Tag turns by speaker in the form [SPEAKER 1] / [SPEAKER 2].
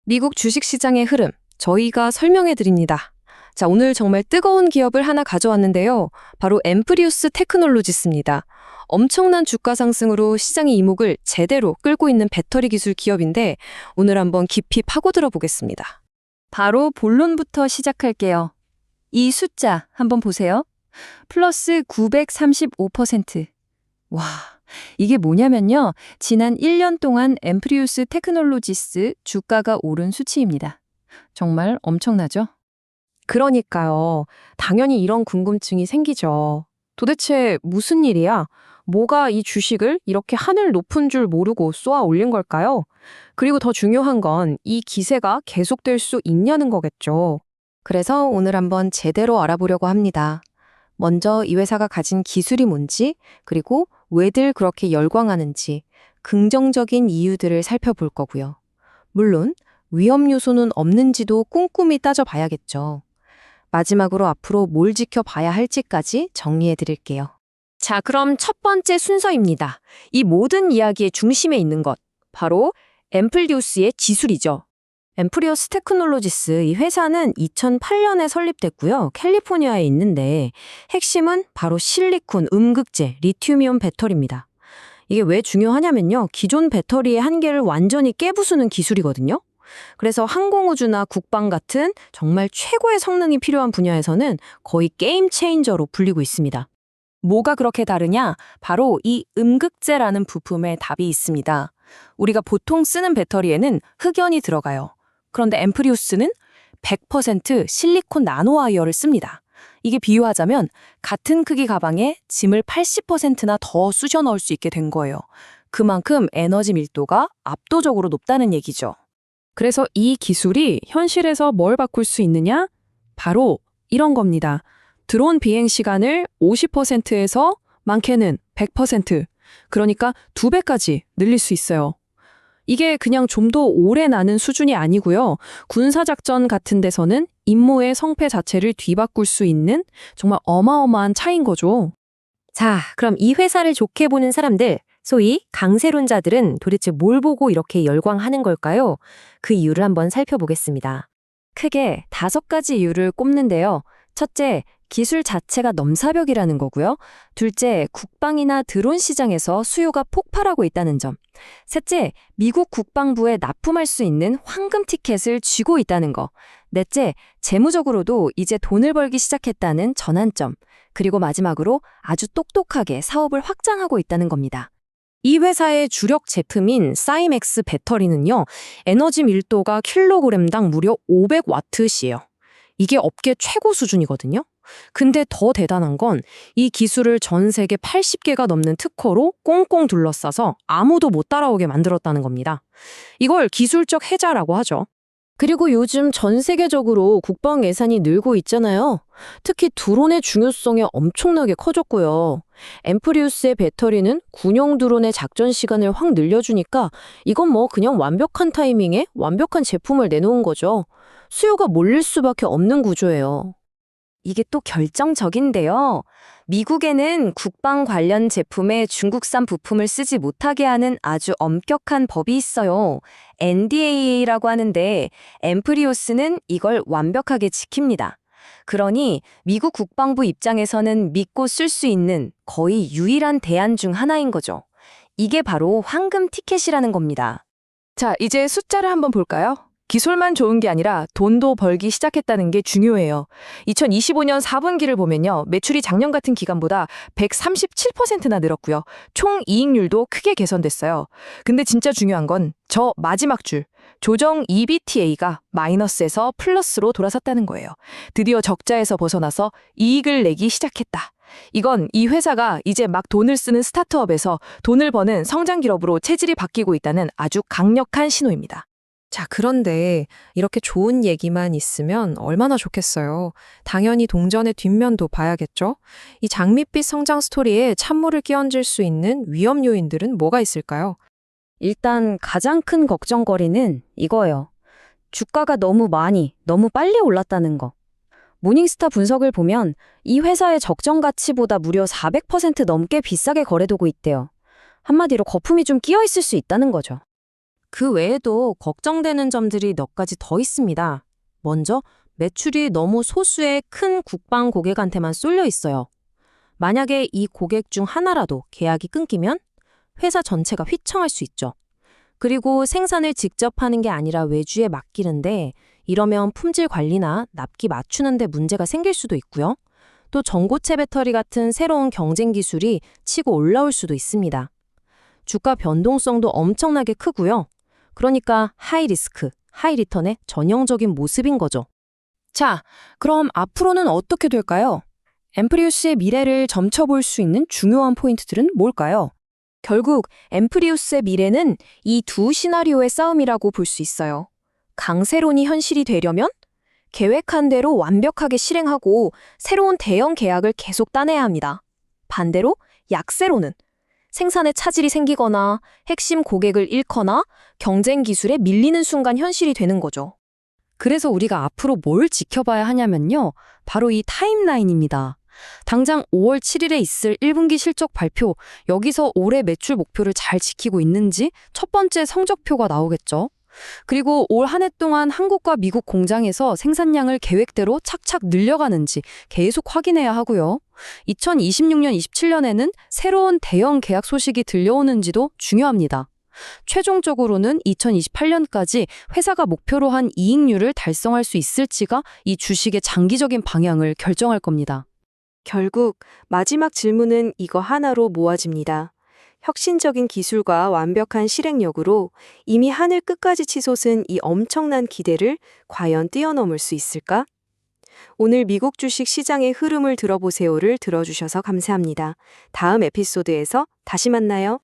[SPEAKER 1] 미국 주식시장의 흐름, 저희가 설명해 드립니다. 자, 오늘 정말 뜨거운 기업을 하나 가져왔는데요. 바로 엠프리우스 테크놀로지스입니다. 엄청난 주가 상승으로 시장의 이목을 제대로 끌고 있는 배터리 기술 기업인데 오늘 한번 깊이 파고들어 보겠습니다. 바로 본론부터 시작할게요. 이 숫자 한번 보세요. 플러스 935%. 와, 이게 뭐냐면요. 지난 1년 동안 엠프리우스 테크놀로지스 주가가 오른 수치입니다. 정말 엄청나죠? 그러니까요. 당연히 이런 궁금증이 생기죠. 도대체 무슨 일이야? 뭐가 이 주식을 이렇게 하늘 높은 줄 모르고 쏘아 올린 걸까요? 그리고 더 중요한 건 이 기세가 계속될 수 있냐는 거겠죠. 그래서 오늘 한번 제대로 알아보려고 합니다. 먼저 이 회사가 가진 기술이 뭔지, 그리고 왜들 그렇게 열광하는지, 긍정적인 이유들을 살펴볼 거고요. 물론 위험 요소는 없는지도 꼼꼼히 따져봐야겠죠. 마지막으로 앞으로 뭘 지켜봐야 할지까지 정리해 드릴게요. 자, 그럼 첫 번째 순서입니다. 이 모든 이야기의 중심에 있는 것, 바로 엠플리우스의 기술이죠. 엠프리우스 테크놀로지스 이 회사는 2008년에 설립됐고요. 캘리포니아에 있는데 핵심은 바로 실리콘, 음극재, 리튬이온 배터리입니다. 이게 왜 중요하냐면요. 기존 배터리의 한계를 완전히 깨부수는 기술이거든요. 그래서 항공우주나 국방 같은 정말 최고의 성능이 필요한 분야에서는 거의 게임 체인저로 불리고 있습니다. 뭐가 그렇게 다르냐? 바로 이 음극재라는 부품에 답이 있습니다. 우리가 보통 쓰는 배터리에는 흑연이 들어가요. 그런데 엠프리우스는 100% 실리콘 나노와이어를 씁니다. 이게 비유하자면 같은 크기 가방에 짐을 80%나 더 쑤셔 넣을 수 있게 된 거예요. 그만큼 에너지 밀도가 압도적으로 높다는 얘기죠. 그래서 이 기술이 현실에서 뭘 바꿀 수 있느냐? 바로 이런 겁니다. 드론 비행 시간을 50%에서 많게는 100%, 그러니까 2배까지 늘릴 수 있어요. 이게 그냥 좀 더 오래 나는 수준이 아니고요. 군사작전 같은 데서는 임무의 성패 자체를 뒤바꿀 수 있는 정말 어마어마한 차이인 거죠. 자, 그럼 이 회사를 좋게 보는 사람들, 소위 강세론자들은 도대체 뭘 보고 이렇게 열광하는 걸까요? 그 이유를 한번 살펴보겠습니다. 크게 5가지 이유를 꼽는데요. 첫째, 기술 자체가 넘사벽이라는 거고요. 둘째, 국방이나 드론 시장에서 수요가 폭발하고 있다는 점. 셋째, 미국 국방부에 납품할 수 있는 황금 티켓을 쥐고 있다는 거. 넷째, 재무적으로도 이제 돈을 벌기 시작했다는 전환점. 그리고 마지막으로 아주 똑똑하게 사업을 확장하고 있다는 겁니다. 이 회사의 주력 제품인 사이맥스 배터리는요, 에너지 밀도가 킬로그램당 무려 500와트시예요. 이게 업계 최고 수준이거든요. 근데 더 대단한 건 이 기술을 전 세계 80개가 넘는 특허로 꽁꽁 둘러싸서 아무도 못 따라오게 만들었다는 겁니다. 이걸 기술적 해자라고 하죠. 그리고 요즘 전 세계적으로 국방 예산이 늘고 있잖아요. 특히 드론의 중요성이 엄청나게 커졌고요. 엠프리우스의 배터리는 군용 드론의 작전 시간을 확 늘려주니까 이건 뭐 그냥 완벽한 타이밍에 완벽한 제품을 내놓은 거죠. 수요가 몰릴 수밖에 없는 구조예요. 이게 또 결정적인데요. 미국에는 국방 관련 제품에 중국산 부품을 쓰지 못하게 하는 아주 엄격한 법이 있어요. NDAA라고 하는데 엠프리우스는 이걸 완벽하게 지킵니다. 그러니 미국 국방부 입장에서는 믿고 쓸 수 있는 거의 유일한 대안 중 하나인 거죠. 이게 바로 황금 티켓이라는 겁니다. 자, 이제 숫자를 한번 볼까요? 기술만 좋은 게 아니라 돈도 벌기 시작했다는 게 중요해요. 2025년 4분기를 보면요. 매출이 작년 같은 기간보다 137%나 늘었고요. 총 이익률도 크게 개선됐어요. 근데 진짜 중요한 건 저 마지막 줄, 조정 EBITDA가 마이너스에서 플러스로 돌아섰다는 거예요. 드디어 적자에서 벗어나서 이익을 내기 시작했다. 이건 이 회사가 이제 막 돈을 쓰는 스타트업에서 돈을 버는 성장 기업으로 체질이 바뀌고 있다는 아주 강력한 신호입니다. 자, 그런데 이렇게 좋은 얘기만 있으면 얼마나 좋겠어요. 당연히 동전의 뒷면도 봐야겠죠? 이 장밋빛 성장 스토리에 찬물을 끼얹을 수 있는 위험 요인들은 뭐가 있을까요? 일단 가장 큰 걱정거리는 이거예요. 주가가 너무 빨리 올랐다는 거. 모닝스타 분석을 보면 이 회사의 적정 가치보다 무려 400% 넘게 비싸게 거래되고 있대요. 한마디로 거품이 좀 끼어 있을 수 있다는 거죠.
[SPEAKER 2] 그 외에도 걱정되는 점들이 몇 가지 더 있습니다. 먼저, 매출이 너무 소수의 큰 국방 고객한테만 쏠려 있어요. 만약에 이 고객 중 하나라도 계약이 끊기면 회사 전체가 휘청할 수 있죠. 그리고 생산을 직접 하는 게 아니라 외주에 맡기는데 이러면 품질 관리나 납기 맞추는 데 문제가 생길 수도 있고요. 또 전고체 배터리 같은 새로운 경쟁 기술이 치고 올라올 수도 있습니다. 주가 변동성도 엄청나게 크고요. 그러니까 하이 리스크, 하이 리턴의 전형적인 모습인 거죠.
[SPEAKER 1] 자, 그럼 앞으로는 어떻게 될까요? 앰프리우스의 미래를 점쳐볼 수 있는 중요한 포인트들은 뭘까요? 결국 앰프리우스의 미래는 이 두 시나리오의 싸움이라고 볼 수 있어요. 강세론이 현실이 되려면 계획한 대로 완벽하게 실행하고 새로운 대형 계약을 계속 따내야 합니다. 반대로 약세론은 생산에 차질이 생기거나 핵심 고객을 잃거나 경쟁 기술에 밀리는 순간 현실이 되는 거죠. 그래서 우리가 앞으로 뭘 지켜봐야 하냐면요. 바로 이 타임라인입니다. 당장 5월 7일에 있을 1분기 실적 발표, 여기서 올해 매출 목표를 잘 지키고 있는지 첫 번째 성적표가 나오겠죠. 그리고 올 한 해 동안 한국과 미국 공장에서 생산량을 계획대로 착착 늘려가는지 계속 확인해야 하고요. 2026년, 27년에는 새로운 대형 계약 소식이 들려오는지도 중요합니다. 최종적으로는 2028년까지 회사가 목표로 한 이익률을 달성할 수 있을지가 이 주식의 장기적인 방향을 결정할 겁니다.
[SPEAKER 3] 결국 마지막 질문은 이거 하나로 모아집니다. 혁신적인 기술과 완벽한 실행력으로 이미 하늘 끝까지 치솟은 이 엄청난 기대를 과연 뛰어넘을 수 있을까? 오늘 미국 주식 시장의 흐름을 들어보세요를 들어주셔서 감사합니다. 다음 에피소드에서 다시 만나요.